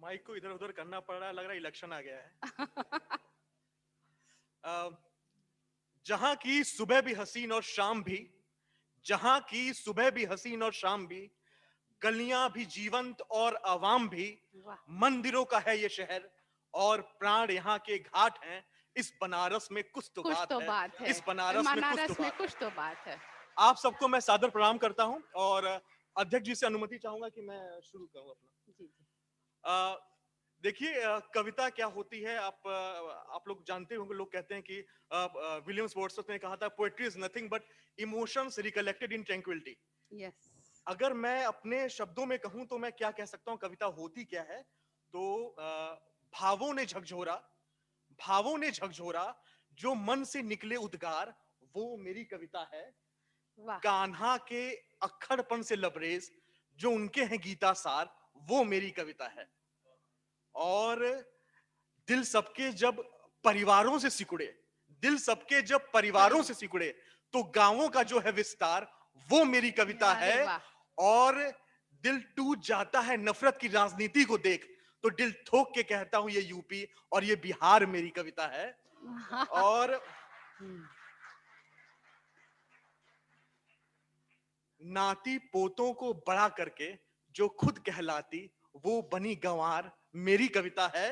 Mic को इधर उधर करना पड़ रहा है, लग रहा है इलेक्शन आ गया है। जहां की सुबह भी हसीन और शाम भी, जहां की सुबह भी हसीन और शाम भी, गलियां भी जीवंत और आवाम भी, मंदिरों का है ये शहर और प्राण यहाँ के घाट हैं। इस बनारस में कुछ तो बात है, इस बनारस में कुछ तो बात है। तो बात है। आप सबको मैं सादर प्रणाम करता हूं और अध्यक्ष जी से अनुमति चाहूंगा कि मैं शुरू करूं अपना। जी जी। देखिए, कविता क्या होती है, आप लोग जानते होंगे। लोग कहते हैं कि विलियम्स वर्ड्सवर्थ ने कहा था, poetry is nothing but emotions recollected in tranquillity. Yes. अगर मैं अपने शब्दों में कहूं तो मैं क्या कह सकता हूं, कविता होती क्या है। तो भावों ने झकझोरा, भावों ने झकझोरा, जो मन से निकले उद्गार, वो मेरी कविता है। वाह। कान्हा के अक्खड़पन से लबरेज, जो उनके हैं गीता सार, वो मेरी कविता है। और दिल सबके जब परिवारों से सिकुड़े, दिल सबके जब परिवारों से सिकुड़े, तो गांवों का जो है विस्तार, वो मेरी कविता अरे है। वाह। और दिल टूट जाता है नफरत की राजनीति को देख, तो दिल ठोक के कहता हूं ये यूपी और ये बिहार मेरी कविता है। और नाती पोतों को बड़ा करके जो खुद कहलाती, वो बनी गंवार, मेरी कविता है।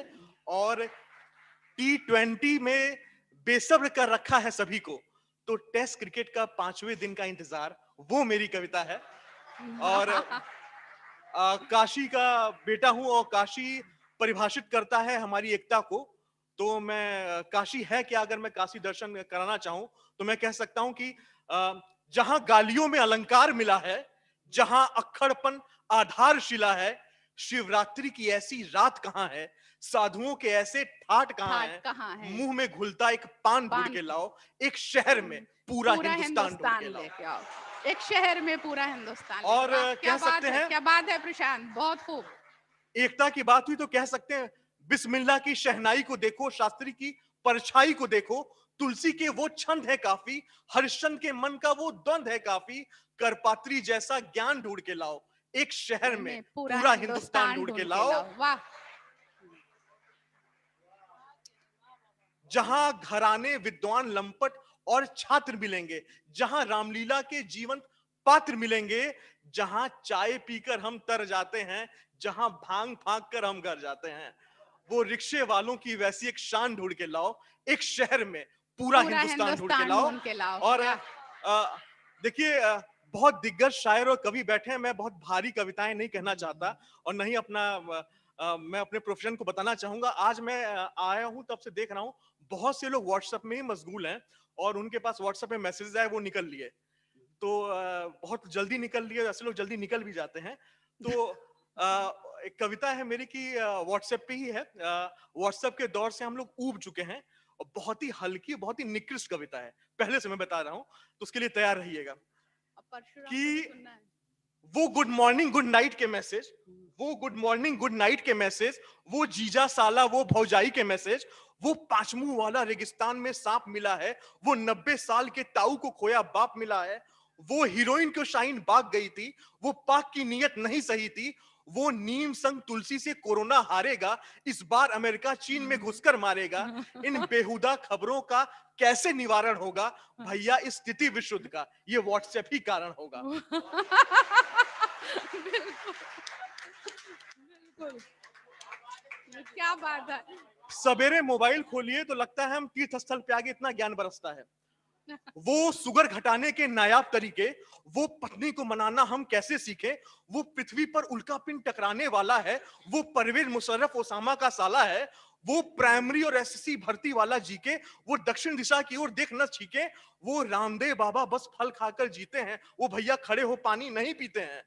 और T20 में बेसब्र कर रखा है सभी को, तो टेस्ट क्रिकेट का 5वें दिन का इंतजार, वो मेरी कविता है। और काशी का बेटा हूं और काशी परिभाषित करता है हमारी एकता को। तो मैं, काशी है क्या, अगर मैं काशी दर्शन कराना चाहूं तो मैं कह सकता हूं कि जहां गालियों में अलंकार मिला है, जहां अक्खड़पन आधारशिला है, शिवरात्रि की ऐसी रात कहां है, साधुओं के ऐसे ठाट कहां ठाट है, कहाँ है। मुंह में घुलता एक पान ढूंढ पान के लाओ, एक शहर में पूरा पूरा हिंदुस्तान ढूंढ के हिंदुस्तान लाओ। लेके आओ। एक शहर में पूरा हिंदुस्तान लेके। और वाह, क्या कह बात सकते है, हैं, क्या बात है प्रशांत, बहुत खूब। एकता की बात हुई तो कह सकते हैं, बिस्मिल्लाह की शहनाई को देखो, शास्त्री की परछाई को देखो, तुलसी के वो छंद है काफी, हरिश्चंद्र के मन का वो द्वंद है काफी, करपात्री जैसा ज्ञान ढूंढ के लाओ, एक शहर में में पूरा पूरा हिंदुस्तान हिंदुस्तान ढूंढ के ढूंढ के लाओ। लाओ। वाह। जहां घराने विद्वान लंपट और छात्र मिलेंगे, जहां रामलीला के जीवंत पात्र मिलेंगे, जहां चाय पीकर हम तर जाते हैं, जहां भांग फांक कर हम घर जाते हैं, वो रिक्शे वालों की वैसी एक शान ढूंढ के लाओ, एक शहर में पूरा पूरा हिंदुस्तान ढूंढ के हिंदुस्तान लाओ। ढूंढ के लाओ। और वाह। देखिए, बहुत दिग्गज शायर और कवि बैठे हैं, मैं बहुत भारी कविताएं नहीं कहना चाहता और नहीं अपना मैं अपने प्रोफेशन को बताना चाहूंगा। आज मैं आया हूं तब से देख रहा हूं, बहुत से लोग व्हाट्सएप में ही मशगूल हैं और उनके पास व्हाट्सएप में मैसेज आए वो निकल लिए। तो बहुत जल्दी निकल लिए, ऐसे लोग जल्दी निकल भी जाते हैं। तो एक कविता है मेरी कि व्हाट्सएप पे ही है। व्हाट्सएप के दौर से हम लोग ऊब चुके हैं और बहुत ही हल्की, बहुत ही निकृष्ट कविता है, पहले से मैं बता रहा हूं, तो उसके लिए तैयार रहिएगा। परशुराम को भी कि सुनना है। वो गुड मॉर्निंग गुड नाइट के मैसेज, वो गुड मॉर्निंग गुड नाइट के मैसेज, वो जीजा साला वो भौजाई के मैसेज, वो पांचमू वाला रेगिस्तान में सांप मिला है, वो 90 साल के ताऊ को खोया बाप मिला है, वो हीरोइन को शाइन भाग गई थी, वो पाक की नीयत नहीं सही थी, वो नीम संग तुलसी से कोरोना हारेगा, इस बार अमेरिका चीन में घुसकर मारेगा, इन बेहुदा खबरों का कैसे निवारण होगा, भैया इस स्थिति विशुद्ध का ये व्हाट्सएप ही कारण होगा। बिल्कुल। क्या बात है। सवेरे मोबाइल खोलिए तो लगता है हम तीर्थ स्थल पे आगे, इतना ज्ञान बरसता है। वो शुगर घटाने के नायाब तरीके, वो पत्नी को मनाना हम कैसे सीखे, वो पृथ्वी पर उल्का पिंड टकराने वाला है, वो परवेज मुशर्रफ ओसामा का साला है, वो प्राइमरी और एसएससी भर्ती वाला जीके, वो दक्षिण दिशा की ओर देख न छीके, वो रामदेव बाबा बस फल खाकर जीते हैं, वो भैया खड़े हो पानी नहीं पीते हैं।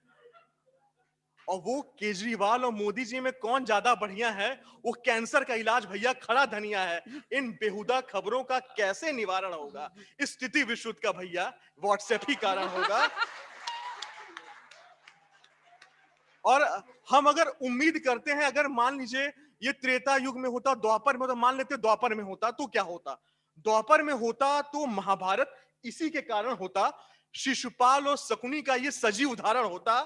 और वो केजरीवाल और मोदी जी में कौन ज्यादा बढ़िया है, वो कैंसर का इलाज भैया खड़ा धनिया है, इन बेहुदा खबरों का कैसे निवारण होगा, स्थिति विशुद्ध का भैया व्हाट्सएप ही कारण होगा। और हम अगर उम्मीद करते हैं, अगर मान लीजिए ये त्रेता युग में होता, द्वापर में होता, मान लेते द्वापर में होता तो क्या होता, द्वापर में होता तो महाभारत इसी के कारण होता, शिशुपाल और शकुनी का ये सजीव उदाहरण होता,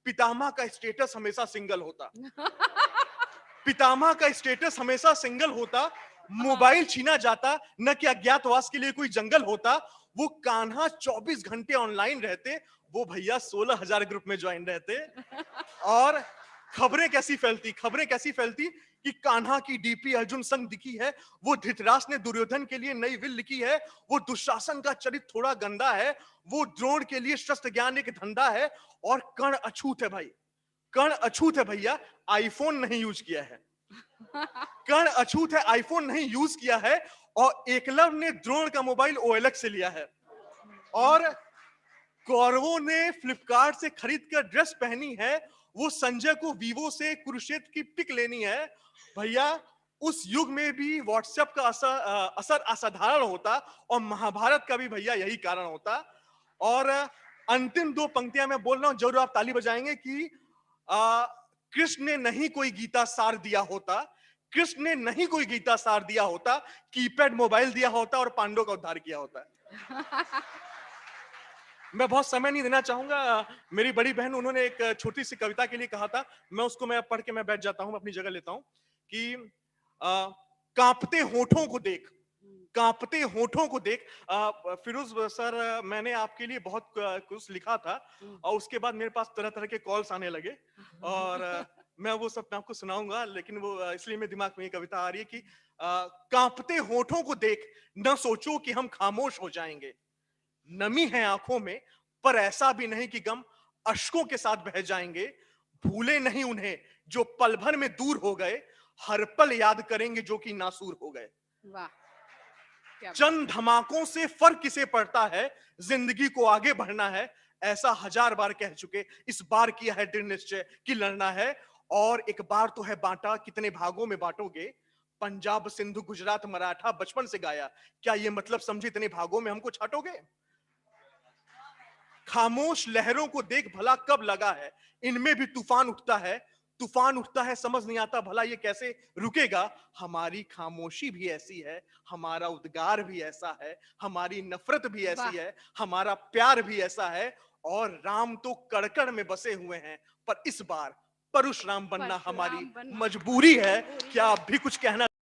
पितामह का स्टेटस हमेशा सिंगल होता। पितामह का स्टेटस हमेशा सिंगल होता, मोबाइल छीना जाता, न कि अज्ञातवास के लिए कोई जंगल होता। वो कान्हा 24 घंटे ऑनलाइन रहते, वो भैया 16,000 ग्रुप में ज्वाइन रहते। और खबरें कैसी फैलती कि कान्हा की डीपी अर्जुन संग दिखी है, वो धृतराष्ट्र ने दुर्योधन के लिए नई विल लिखी है, वो दुशासन का चरित्र थोड़ा गंदा है, वो द्रोण के लिए शस्त्र ज्ञान एक धंधा है, और कर्ण अछूत है भाई, कर्ण अछूत है भैया, आईफोन नहीं यूज किया है। कर्ण अछूत है, आईफोन नहीं यूज किया है, और एकलव्य ने द्रोण का मोबाइल ओएलएक्स से लिया है, और कौरवों ने फ्लिपकार्ट से खरीद कर ड्रेस पहनी है, वो संजय को वीवो से कुरुक्षेत्र की पिक लेनी है। भैया उस युग में भी व्हाट्सएप का असर असाधारण होता, और महाभारत का भी भैया यही कारण होता। और अंतिम दो पंक्तियां मैं बोल रहा हूं, जरूर आप ताली बजाएंगे कि कृष्ण ने नहीं कोई गीता सार दिया होता, कृष्ण ने नहीं कोई गीता सार दिया होता, कीपैड मोबाइल दिया होता और पांडवों का उद्धार किया होता। मैं बहुत समय नहीं देना चाहूंगा। मेरी बड़ी बहन, उन्होंने एक छोटी सी कविता के लिए कहा था, मैं पढ़ के मैं बैठ जाता हूं, अपनी जगह लेता हूं कि कांपते होठों को देख, कांपते होठों को देख। फिरोज सर, मैंने आपके लिए बहुत कुछ लिखा था, और उसके बाद मेरे पास तरह तरह के कॉल्स आने लगे, और मैं वो सब मैं आपको सुनाऊंगा, लेकिन वो इसलिए मेरे दिमाग में ये कविता आ रही है कि कांपते होठों को देख, न सोचो कि हम खामोश हो जाएंगे, नमी है आंखों में, पर ऐसा भी नहीं कि गम अश्कों के साथ बह जाएंगे, भूले नहीं उन्हें जो पल भर में दूर हो गए, हर पल याद करेंगे जो कि नासूर हो गए। वाह, क्या चंद धमाकों से फर्क किसे पड़ता है, जिंदगी को आगे बढ़ना है, ऐसा 1000 बार कह चुके, इस बार किया है दृढ़ निश्चय कि लड़ना है। और एक बार तो है बांटा, कितने भागों में बांटोगे, पंजाब सिंधु गुजरात मराठा बचपन से गाया, क्या ये मतलब समझे इतने भागों में हमको छाटोगे। खामोश लहरों को देख भला कब लगा है, इनमें भी तूफान उठता है, तूफान उठता है समझ नहीं आता भला ये कैसे रुकेगा। हमारी खामोशी भी ऐसी है, हमारा उद्गार भी ऐसा है, हमारी नफरत भी वाह, ऐसी है, हमारा प्यार भी ऐसा है। और राम तो कड़कड़ में बसे हुए हैं, पर इस बार परशुराम बनना हमारी परशुराम बनना मजबूरी है। मजबूरी क्या है। आप भी कुछ कहना